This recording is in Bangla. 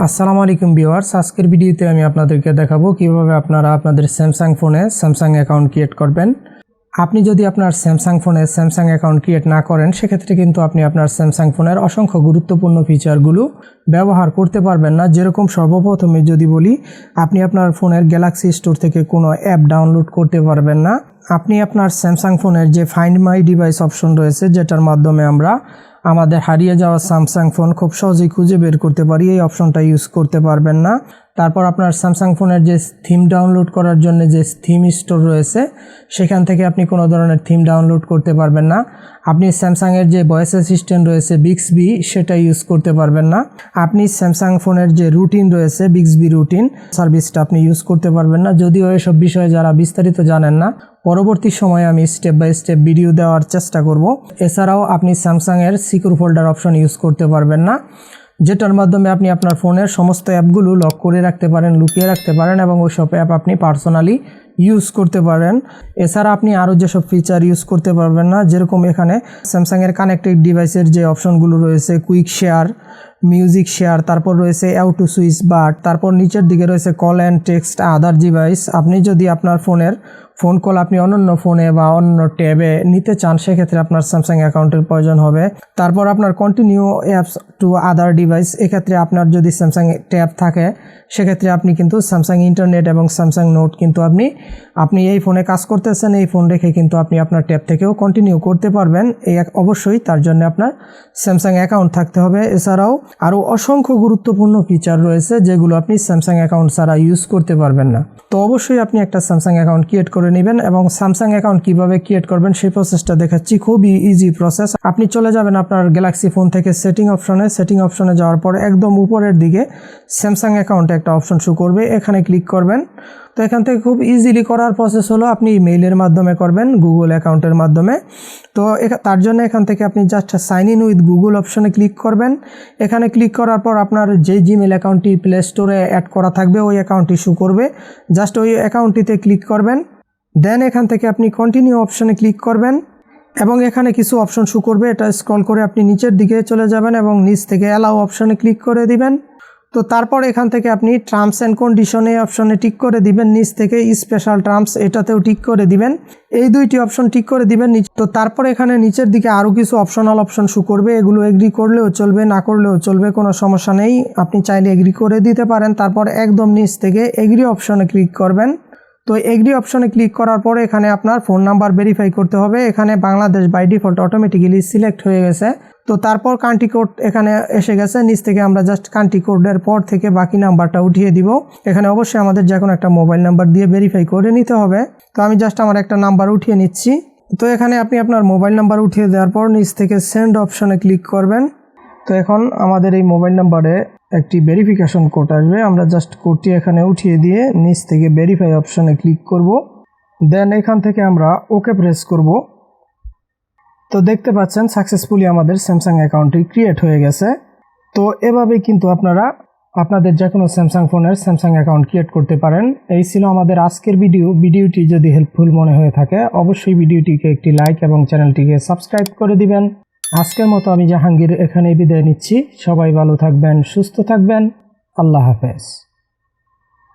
আসসালামু আলাইকুম ভিউয়ার্স, আজকের ভিডিওতে আমি আপনাদেরকে দেখাবো কিভাবে আপনারা আপনাদের স্যামসাং ফোনে স্যামসাং অ্যাকাউন্ট ক্রিয়েট করবেন। আপনি যদি আপনার স্যামসাং ফোনে স্যামসাং অ্যাকাউন্ট ক্রিয়েট না করেন সেক্ষেত্রে কিন্তু আপনি আপনার স্যামসাং ফোনের অসংখ্য গুরুত্বপূর্ণ ফিচারগুলো ব্যবহার করতে পারবেন না। যেরকম সর্বপ্রথমে যদি বলি, আপনি আপনার ফোনের গ্যালাক্সি স্টোর থেকে কোনো অ্যাপ ডাউনলোড করতে পারবেন না। আপনি আপনার স্যামসাং ফোনের যে ফাইন্ড মাই ডিভাইস অপশন রয়েছে, যেটার মাধ্যমে আমরা আমাদের হারিয়ে যাওয়া স্যামসাং ফোন খুব সহজেই খুঁজে বের করতে পারি, এই অপশনটা ইউজ করতে পারবেন না। তারপর আপনার স্যামসাং ফোনের যে থিম ডাউনলোড করার জন্য যে থিম স্টোর রয়েছে সেখান থেকে আপনি কোনো ধরনের থিম ডাউনলোড করতে পারবেন না। আপনি স্যামসাংয়ের যে ভয়েস অ্যাসিস্ট্যান্ট রয়েছে বিক্সবি, সেটা ইউজ করতে পারবেন না। আপনি স্যামসাং ফোনের যে রুটিন রয়েছে বিক্সবি রুটিন সার্ভিসটা আপনি ইউজ করতে পারবেন না। যদিও এসব বিষয়ে যারা বিস্তারিত জানেন না, পরবর্তী সময়ে আমি স্টেপ বাই স্টেপ ভিডিও দেওয়ার চেষ্টা করব। এছাড়াও আপনি স্যামসাংয়ের সিকিউর ফোল্ডার অপশন ইউজ করতে পারবেন না, যেটার মাধ্যমে আপনি আপনার ফোনের সমস্ত অ্যাপগুলো লক করে রাখতে পারেন, লুকিয়ে রাখতে পারেন এবং ওই সব অ্যাপ আপনি পার্সোনালি ইউজ করতে পারেন। এছাড়া আপনি আরও যেসব ফিচার ইউজ করতে পারবেন না, যেরকম এখানে স্যামসাংয়ের কানেক্টেড ডিভাইসের যে অপশনগুলো রয়েছে, কুইক শেয়ার, মিউজিক শেয়ার, তারপর রয়েছে অটো সুইচ বাট, তারপর নিচের দিকে রয়েছে call and text other device. আপনি যদি আপনার ফোনের ফোন কল আপনি অন্য ফোনে বা অন্য ট্যাবে নিতে চান সেক্ষেত্রে আপনার স্যামসাং অ্যাকাউন্টের প্রয়োজন হবে। তারপর আপনার continue apps to other device, এক্ষেত্রে আপনার যদি স্যামসাং ট্যাব থাকে সেক্ষেত্রে আপনি কিন্তু স্যামসাং ইন্টারনেট এবং স্যামসাং নোট কিন্তু আপনি এই ফোনে কাজ করতেছেন, এই ফোন রেখে কিন্তু আপনি আপনার ট্যাব থেকেও কন্টিনিউ করতে পারবেন। এই অবশ্যই তার জন্য আপনার স্যামসাং অ্যাকাউন্ট থাকতে হবে। এছাড়াও আরও অসংখ্য গুরুত্বপূর্ণ ফিচার রয়েছে যেগুলো আপনি স্যামসাং অ্যাকাউন্ট ছাড়া ইউজ করতে পারবেন না। তো অবশ্যই আপনি একটা স্যামসাং অ্যাকাউন্ট ক্রিয়েট করে নেবেন এবং স্যামসাং অ্যাকাউন্ট কিভাবে ক্রিয়েট করবেন সেই প্রসেসটা দেখাচ্ছি। খুবই ইজি প্রসেস। আপনি চলে যাবেন আপনার গ্যালাক্সি ফোন থেকে সেটিং অপশনে যাওয়ার পর একদম উপরের দিকে স্যামসাং অ্যাকাউন্টে একটা অপশন শো করবে, এখানে ক্লিক করবেন। তো এখান থেকে খুব ইজিলি করার প্রসেস হলো আপনি ইমেইলের মাধ্যমে করবেন, গুগল অ্যাকাউন্টের মাধ্যমে। তো তার জন্য এখান থেকে আপনি just sign in with Google অপশনে ক্লিক করবেন। এখানে ক্লিক করার পর আপনার যে জিমেল অ্যাকাউন্টটি প্লে স্টোরে অ্যাড করা থাকবে ওই অ্যাকাউন্টটি শো করবে, জাস্ট ওই অ্যাকাউন্টটিতে ক্লিক করবেন। দেন এখান থেকে আপনি কন্টিনিউ অপশনে ক্লিক করবেন এবং এখানে কিছু অপশন শো করবে, এটা স্ক্রল করে আপনি নিচের দিকে চলে যাবেন এবং নিচ থেকে অ্যালাউ অপশনে ক্লিক করে দিবেন। তো তারপর এখান থেকে আপনি টার্মস অ্যান্ড কন্ডিশন এই অপশনে টিক করে দিবেন, নিচ থেকে স্পেশাল টার্মস এটাতেও টিক করে দিবেন, এই দুইটি অপশন টিক করে দিবেন। তো তারপর এখানে নিচের দিকে আরও কিছু অপশনাল অপশন শো করবে, এগুলো এগ্রি করলেও চলবে, না করলেও চলবে, কোনো সমস্যা নেই, আপনি চাইলে এগ্রি করে দিতে পারেন। তারপর একদম নিচ থেকে এগ্রি অপশনে ক্লিক করবেন। তো এগ্রি অপশনে ক্লিক করার পরে এখানে আপনার ফোন নাম্বার ভেরিফাই করতে হবে। এখানে Bangladesh by default automatically select হয়ে গেছে। তো তারপর কান্ট্রি কোড এখানে এসে গেছে, নিচ থেকে আমরা জাস্ট কান্ট্রি কোডের পর থেকে বাকি নাম্বারটা উঠিয়ে দিব। এখানে অবশ্যই আমাদের যে কোনো একটা মোবাইল নাম্বার দিয়ে ভেরিফাই করে নিতে হবে। তো আমি জাস্ট আমার একটা নাম্বার উঠিয়ে নিচ্ছি। তো এখানে আপনি আপনার মোবাইল নাম্বার উঠিয়ে দেওয়ার পর নিচ থেকে সেন্ড অপশনে ক্লিক করবেন। তো এখন আমাদের এই মোবাইল নাম্বারে একটি ভেরিফিকেশন কোড আসবে, আমরা জাস্ট কোডটি এখানে উঠিয়ে দিয়ে নিচ থেকে ভেরিফাই অপশনে ক্লিক করব। দেন এখান থেকে আমরা ওকে প্রেস করব। তো দেখতে পাচ্ছেন সাকসেসফুলি আমাদের স্যামসাং অ্যাকাউন্টটি ক্রিয়েট হয়ে গেছে। তো এভাবেই কিন্তু আপনারা আপনাদের যে কোনো স্যামসাং ফোনের স্যামসাং অ্যাকাউন্ট ক্রিয়েট করতে পারেন। এই ছিল আমাদের আজকের ভিডিওটি যদি হেল্পফুল মনে হয়ে থাকে অবশ্যই ভিডিওটিকে একটি লাইক এবং চ্যানেলটিকে সাবস্ক্রাইব করে দিবেন। আজকের মতো আমি জাহাঙ্গীর এখানেই বিদায় নিচ্ছি। সবাই ভালো থাকবেন, সুস্থ থাকবেন। আল্লাহ হাফেজ।